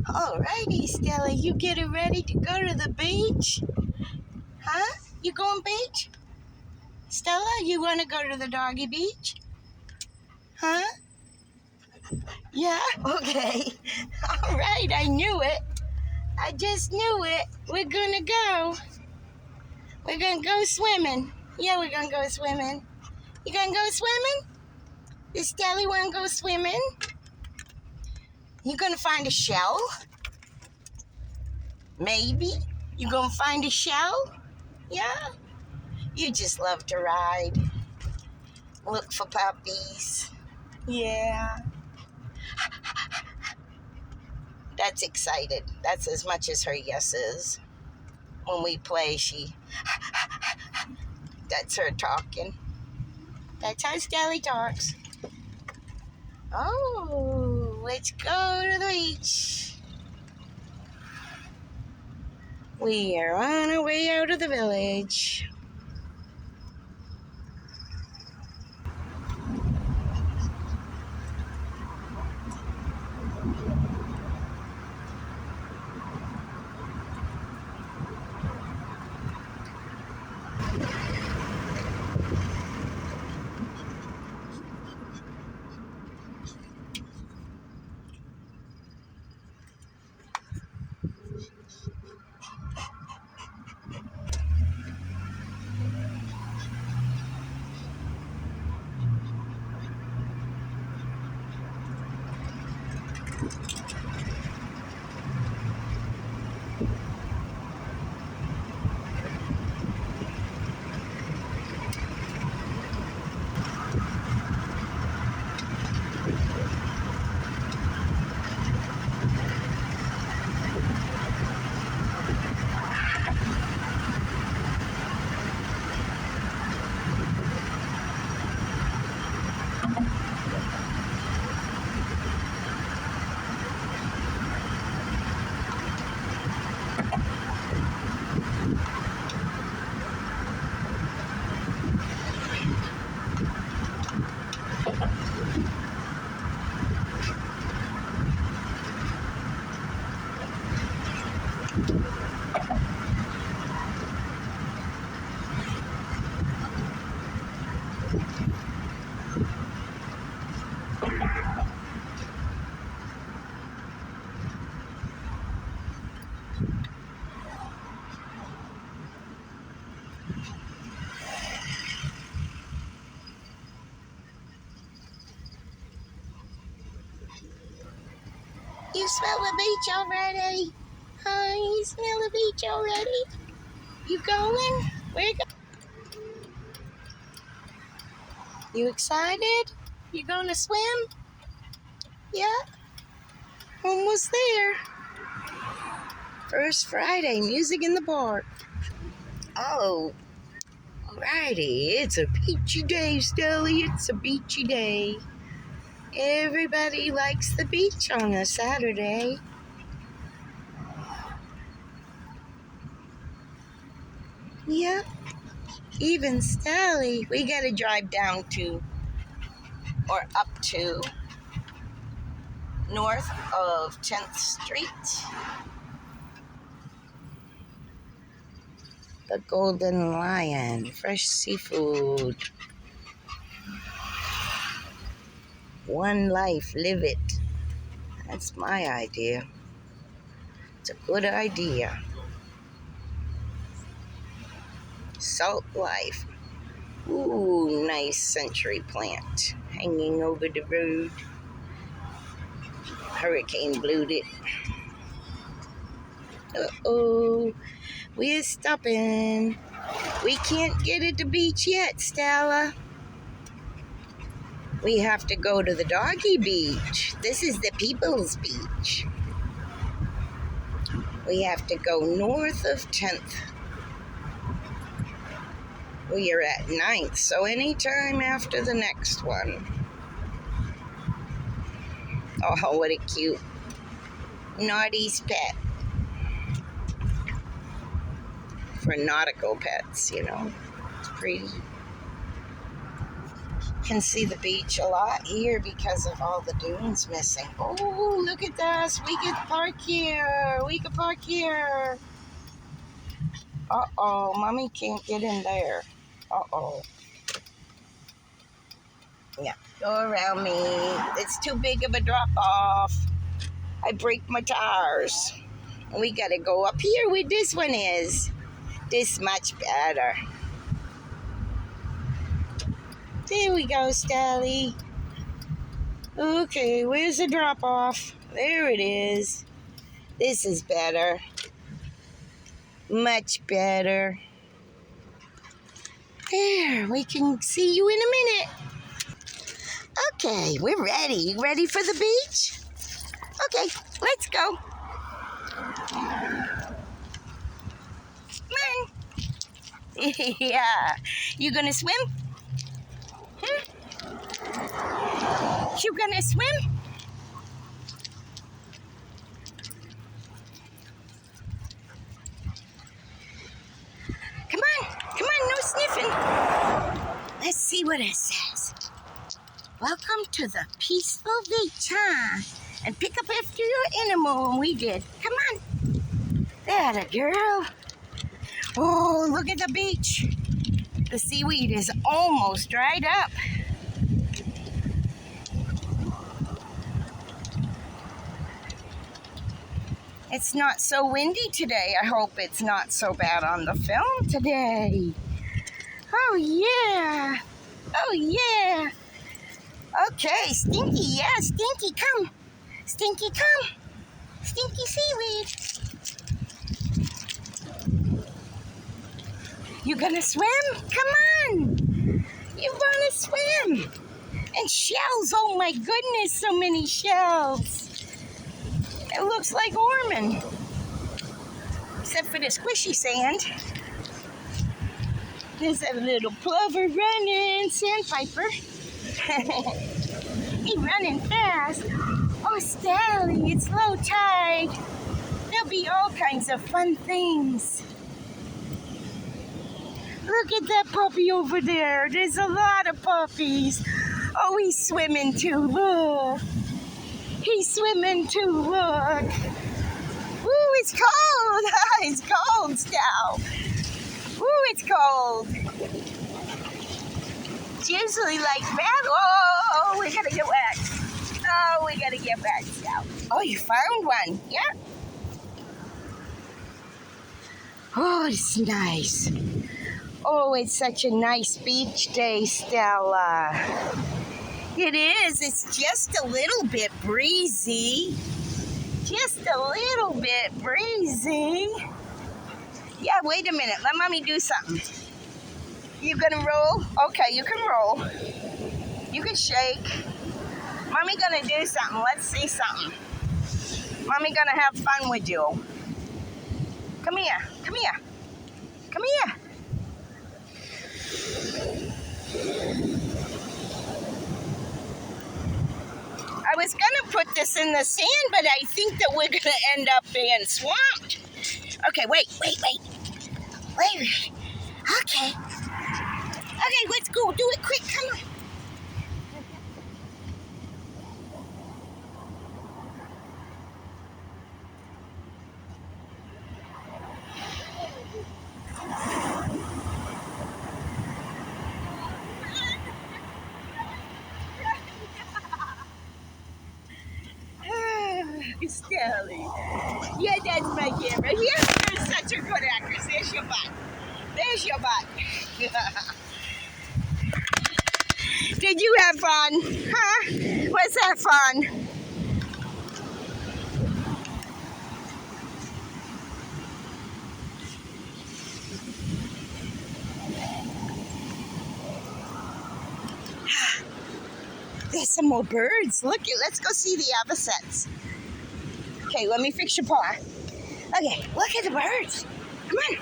Alrighty, Stella, you getting ready to go to the beach? Huh? You going beach? Stella, you want to go to the doggy beach? Huh? Yeah? Okay. Alright, I knew it. I just knew it. We're gonna go. We're gonna go swimming. Yeah, we're gonna go swimming. You gonna go swimming? Does Stella want to go swimming? You gonna find a shell? Maybe. You gonna find a shell? Yeah? You just love to ride. Look for puppies. Yeah. That's excited. That's as much as her yes is. When we play, that's her talking. That's how Stella talks. Oh, let's go to the beach. We are on our way out of the village. You smell the beach already? Huh? You smell the beach already? You going? Where you going? You excited? You gonna swim? Yeah? Almost there. First Friday, music in the park. Oh, alrighty. It's a beachy day, Stella. It's a beachy day. Everybody likes the beach on a Saturday. Yep. Even Stella. We gotta drive down to, or up to, north of 10th Street. The Golden Lion, fresh seafood. One life, live it. That's my idea. It's a good idea. Salt life. Ooh, nice century plant hanging over the road. Hurricane blew it. Uh-oh, we're stopping. We can't get at the beach yet, Stella. We have to go to the doggy beach. This is the people's beach. We have to go north of 10th. We are at 9th, so anytime after the next one. Oh, what a cute Naughty's pet. For nautical pets, you know. It's pretty. Can see the beach a lot here because of all the dunes missing. Oh, look at us. We can park here. We can park here. Uh-oh, Mommy can't get in there. Uh-oh. Yeah, go around me. It's too big of a drop-off. I break my tires. We gotta go up here where this one is. This much better. There we go, Stelly. Okay, where's the drop-off? There it is. This is better. Much better. There, we can see you in a minute. Okay, we're ready. You ready for the beach? Okay, let's go. Come on. Yeah. You gonna swim? You gonna swim? Come on, no sniffing. Let's see what it says. Welcome to the peaceful beach, huh? And pick up after your animal, and we did. Come on. That a girl. Oh, look at the beach. The seaweed is almost dried up. It's not so windy today. I hope it's not so bad on the film today. Oh, yeah. Oh, yeah. Okay, Stinky, yeah, Stinky, come. Stinky, come. Stinky seaweed. You gonna swim? Come on. You wanna swim? And shells, oh my goodness, so many shells. It looks like Ormond. Except for the squishy sand. There's a little plover running, sandpiper. He's running fast. Oh, Stelly, it's low tide. There'll be all kinds of fun things. Look at that puppy over there. There's a lot of puppies. Oh, he's swimming too. Look. He's swimming too. Look. Ooh, it's cold. It's cold, Stell. Ooh, it's cold. It's usually like that. Oh, we gotta get wet. Oh, we gotta get wet, Stell. Oh, you found one. Yeah. Oh, it's nice. Oh, it's such a nice beach day, Stella. It is. It's just a little bit breezy. Just a little bit breezy. Yeah, wait a minute. Let Mommy do something. You gonna roll? Okay, you can roll. You can shake. Mommy gonna do something. Let's see something. Mommy gonna have fun with you. Come here. Come here. Come here. I was gonna put this in the sand, but I think that we're gonna end up being swamped. Okay, wait. Okay. Okay, let's go. Do it quick. Come on. Stelly. Yeah, that's my camera. You're such a good actress. There's your butt. There's your butt. Did you have fun? Huh? Was that fun? There's some more birds. Look, let's go see the other sets. Okay, let me fix your paw. Okay, look at the birds. Come on.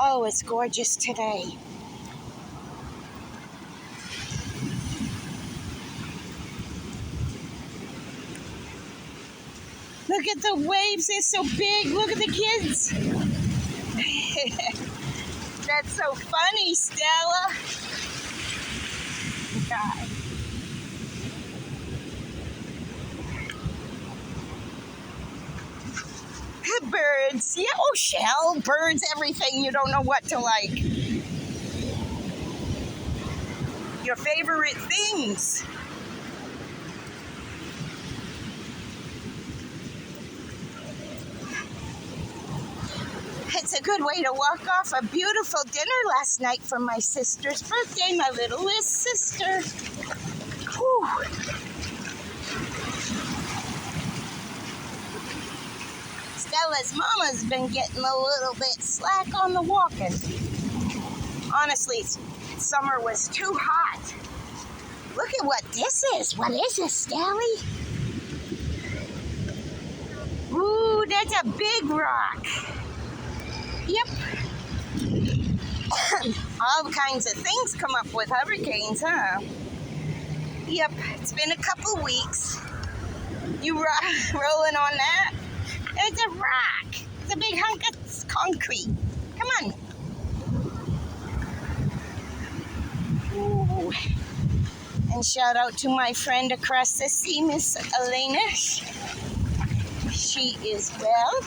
Oh, it's gorgeous today. Look at the waves, they're so big. Look at the kids. that's so funny, Stella. God. Birds. Yeah, oh, shell, birds, everything. You don't know what to like. Your favorite things. It's a good way to walk off a beautiful dinner last night for my sister's birthday, my littlest sister. Whew. Stella's mama's been getting a little bit slack on the walking. Honestly, summer was too hot. Look at what this is. What is this, Stelly? Ooh, that's a big rock. Yep. All kinds of things come up with hurricanes, huh? Yep, it's been a couple weeks. You rolling on that? It's a rock. It's a big hunk of concrete. Come on. Ooh. And shout out to my friend across the sea, Miss Elena. She is well.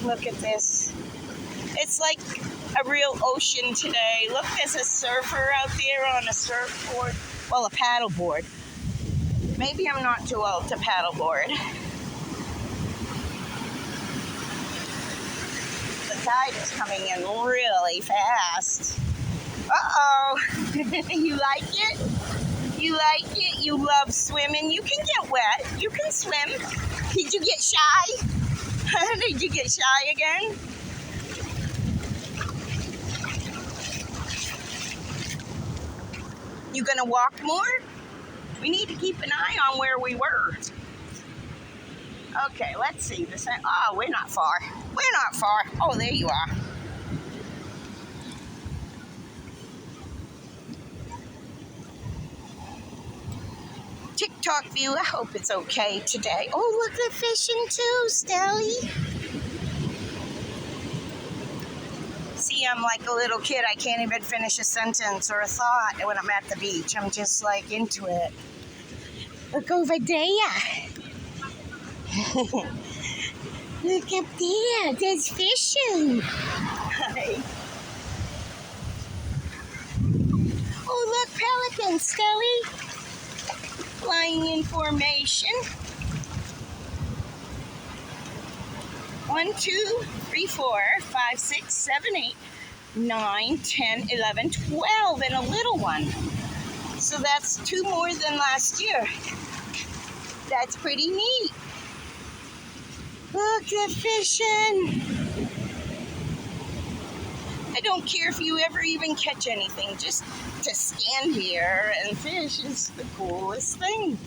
Look at this. It's like a real ocean today. Look, there's a surfer out there on a surfboard. Well, a paddleboard. Maybe I'm not too old to paddleboard. The tide is coming in really fast. Uh-oh. You like it? You like it? You love swimming? You can get wet. You can swim. Did you get shy? Did you get shy again? You gonna walk more? We need to keep an eye on where we were. Okay, let's see. Oh, we're not far. We're not far. Oh, there you are. TikTok view. I hope it's okay today. Oh, look, they're fishing too, Stelly. See, I'm like a little kid. I can't even finish a sentence or a thought when I'm at the beach. I'm just like into it. Look over there. Look up there. There's fishing. Hi. Oh, look, pelicans, Stelly. Flying in formation. 1, 2, 3, 4, 5, 6, 7, 8, 9, 10, 11, 12, and a little one. So that's 2 more than last year. That's pretty neat. Look at fishing. I don't care if you ever even catch anything. Just to stand here and fish is the coolest thing.